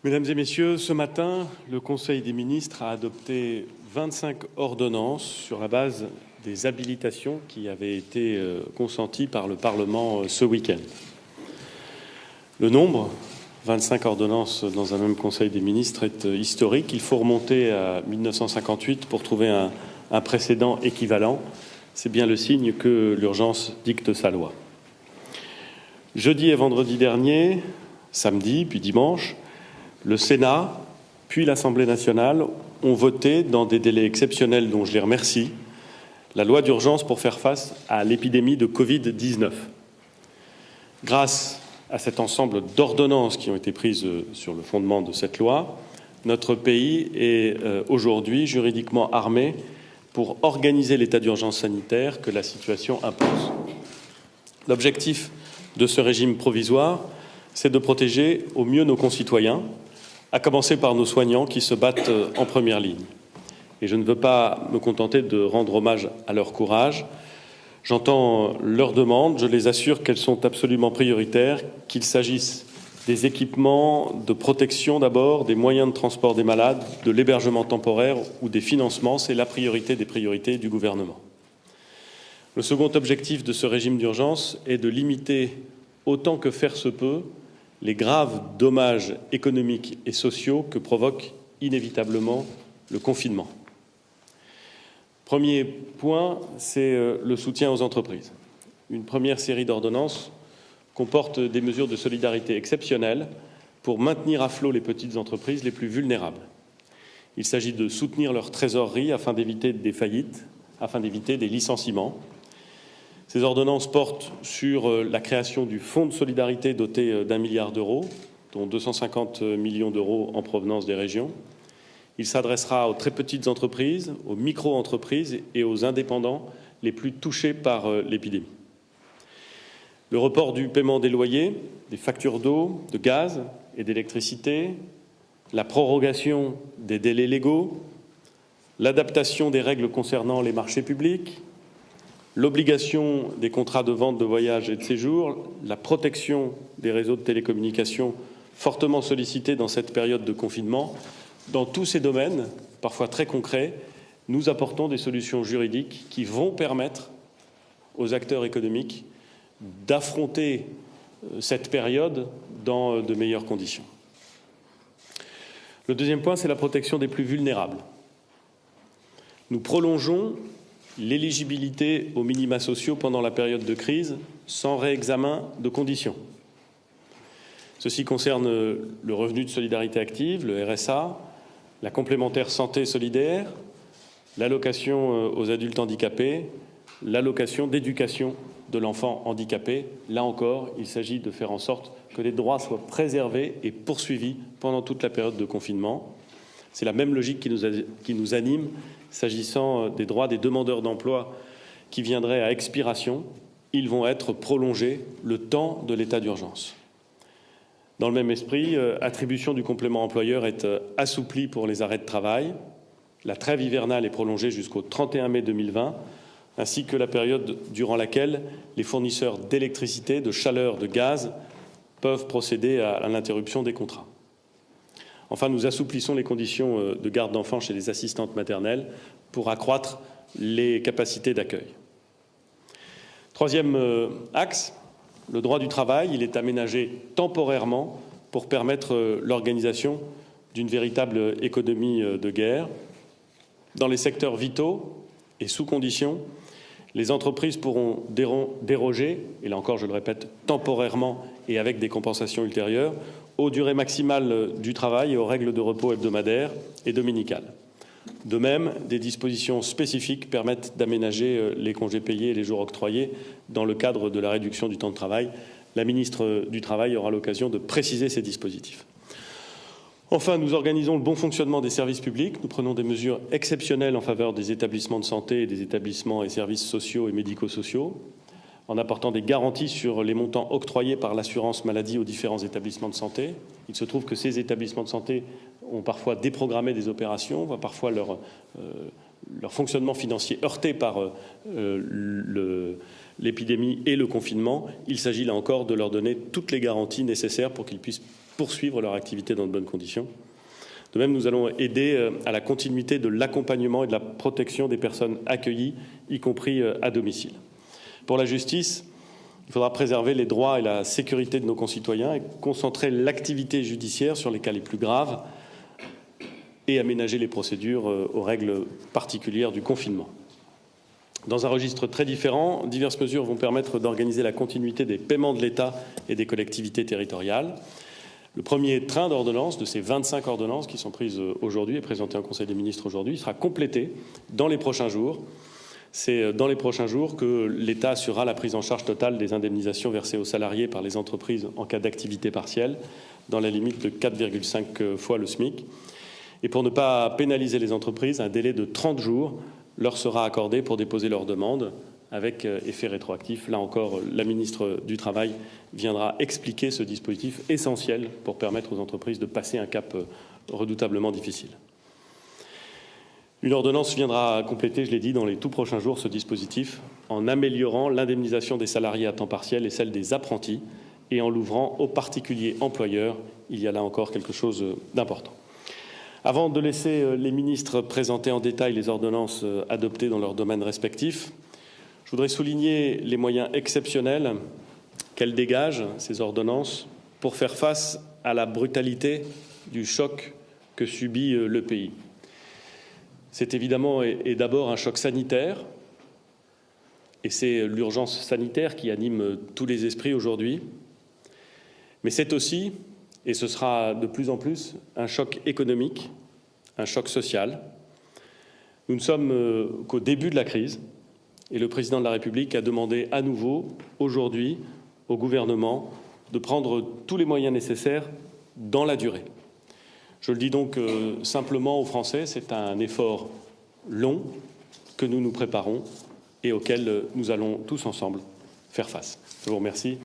Mesdames et messieurs, ce matin, le Conseil des ministres a adopté 25 ordonnances sur la base des habilitations qui avaient été consenties par le Parlement ce week-end. Le nombre, 25 ordonnances dans un même Conseil des ministres, est historique. Il faut remonter à 1958 pour trouver un précédent équivalent. C'est bien le signe que l'urgence dicte sa loi. Jeudi et vendredi dernier, samedi puis dimanche, le Sénat, puis l'Assemblée nationale ont voté, dans des délais exceptionnels dont je les remercie, la loi d'urgence pour faire face à l'épidémie de Covid-19. Grâce à cet ensemble d'ordonnances qui ont été prises sur le fondement de cette loi, notre pays est aujourd'hui juridiquement armé pour organiser l'état d'urgence sanitaire que la situation impose. L'objectif de ce régime provisoire, c'est de protéger au mieux nos concitoyens, à commencer par nos soignants qui se battent en première ligne. Et je ne veux pas me contenter de rendre hommage à leur courage. J'entends leurs demandes, je les assure qu'elles sont absolument prioritaires, qu'il s'agisse des équipements de protection d'abord, des moyens de transport des malades, de l'hébergement temporaire ou des financements. C'est la priorité des priorités du gouvernement. Le second objectif de ce régime d'urgence est de limiter autant que faire se peut les graves dommages économiques et sociaux que provoque inévitablement le confinement. Premier point, c'est le soutien aux entreprises. Une première série d'ordonnances comporte des mesures de solidarité exceptionnelles pour maintenir à flot les petites entreprises les plus vulnérables. Il s'agit de soutenir leur trésorerie afin d'éviter des faillites, afin d'éviter des licenciements. Ces ordonnances portent sur la création du fonds de solidarité doté d'1 milliard d'euros, dont 250 millions d'euros en provenance des régions. Il s'adressera aux très petites entreprises, aux micro-entreprises et aux indépendants les plus touchés par l'épidémie. Le report du paiement des loyers, des factures d'eau, de gaz et d'électricité, la prorogation des délais légaux, l'adaptation des règles concernant les marchés publics, l'obligation des contrats de vente de voyage et de séjour, la protection des réseaux de télécommunications fortement sollicités dans cette période de confinement. Dans tous ces domaines, parfois très concrets, nous apportons des solutions juridiques qui vont permettre aux acteurs économiques d'affronter cette période dans de meilleures conditions. Le deuxième point, c'est la protection des plus vulnérables. Nous prolongeons l'éligibilité aux minima sociaux pendant la période de crise sans réexamen de conditions. Ceci concerne le revenu de solidarité active, le RSA, la complémentaire santé solidaire, l'allocation aux adultes handicapés, l'allocation d'éducation de l'enfant handicapé. Là encore, il s'agit de faire en sorte que les droits soient préservés et poursuivis pendant toute la période de confinement. C'est la même logique qui nous anime s'agissant des droits des demandeurs d'emploi qui viendraient à expiration. Ils vont être prolongés le temps de l'état d'urgence. Dans le même esprit, attribution du complément employeur est assouplie pour les arrêts de travail. La trêve hivernale est prolongée jusqu'au 31 mai 2020, ainsi que la période durant laquelle les fournisseurs d'électricité, de chaleur, de gaz peuvent procéder à l'interruption des contrats. Enfin, nous assouplissons les conditions de garde d'enfants chez les assistantes maternelles pour accroître les capacités d'accueil. Troisième axe, le droit du travail. Il est aménagé temporairement pour permettre l'organisation d'une véritable économie de guerre. Dans les secteurs vitaux et sous conditions, les entreprises pourront déroger, et là encore je le répète, temporairement et avec des compensations ultérieures, aux durées maximales du travail et aux règles de repos hebdomadaires et dominicales. De même, des dispositions spécifiques permettent d'aménager les congés payés et les jours octroyés dans le cadre de la réduction du temps de travail. La ministre du Travail aura l'occasion de préciser ces dispositifs. Enfin, nous organisons le bon fonctionnement des services publics. Nous prenons des mesures exceptionnelles en faveur des établissements de santé et des établissements et services sociaux et médico-sociaux, en apportant des garanties sur les montants octroyés par l'assurance maladie aux différents établissements de santé. Il se trouve que ces établissements de santé ont parfois déprogrammé des opérations, voient parfois leur fonctionnement financier heurté par l'épidémie et le confinement. Il s'agit là encore de leur donner toutes les garanties nécessaires pour qu'ils puissent poursuivre leur activité dans de bonnes conditions. De même, nous allons aider à la continuité de l'accompagnement et de la protection des personnes accueillies, y compris à domicile. Pour la justice, il faudra préserver les droits et la sécurité de nos concitoyens et concentrer l'activité judiciaire sur les cas les plus graves et aménager les procédures aux règles particulières du confinement. Dans un registre très différent, diverses mesures vont permettre d'organiser la continuité des paiements de l'État et des collectivités territoriales. Le premier train d'ordonnances, de ces 25 ordonnances qui sont prises aujourd'hui et présentées en Conseil des ministres aujourd'hui, sera complété dans les prochains jours. C'est dans les prochains jours que l'État assurera la prise en charge totale des indemnisations versées aux salariés par les entreprises en cas d'activité partielle, dans la limite de 4,5 fois le SMIC. Et pour ne pas pénaliser les entreprises, un délai de 30 jours leur sera accordé pour déposer leur demande, avec effet rétroactif. Là encore, la ministre du Travail viendra expliquer ce dispositif essentiel pour permettre aux entreprises de passer un cap redoutablement difficile. Une ordonnance viendra compléter, je l'ai dit, dans les tout prochains jours ce dispositif en améliorant l'indemnisation des salariés à temps partiel et celle des apprentis et en l'ouvrant aux particuliers employeurs. Il y a là encore quelque chose d'important. Avant de laisser les ministres présenter en détail les ordonnances adoptées dans leurs domaines respectifs, je voudrais souligner les moyens exceptionnels qu'elles dégagent, ces ordonnances, pour faire face à la brutalité du choc que subit le pays. C'est évidemment et d'abord un choc sanitaire, et c'est l'urgence sanitaire qui anime tous les esprits aujourd'hui, mais c'est aussi, et ce sera de plus en plus, un choc économique, un choc social. Nous ne sommes qu'au début de la crise, et le président de la République a demandé à nouveau, aujourd'hui, au gouvernement de prendre tous les moyens nécessaires dans la durée. Je le dis donc simplement aux Français, c'est un effort long que nous nous préparons et auquel nous allons tous ensemble faire face. Je vous remercie.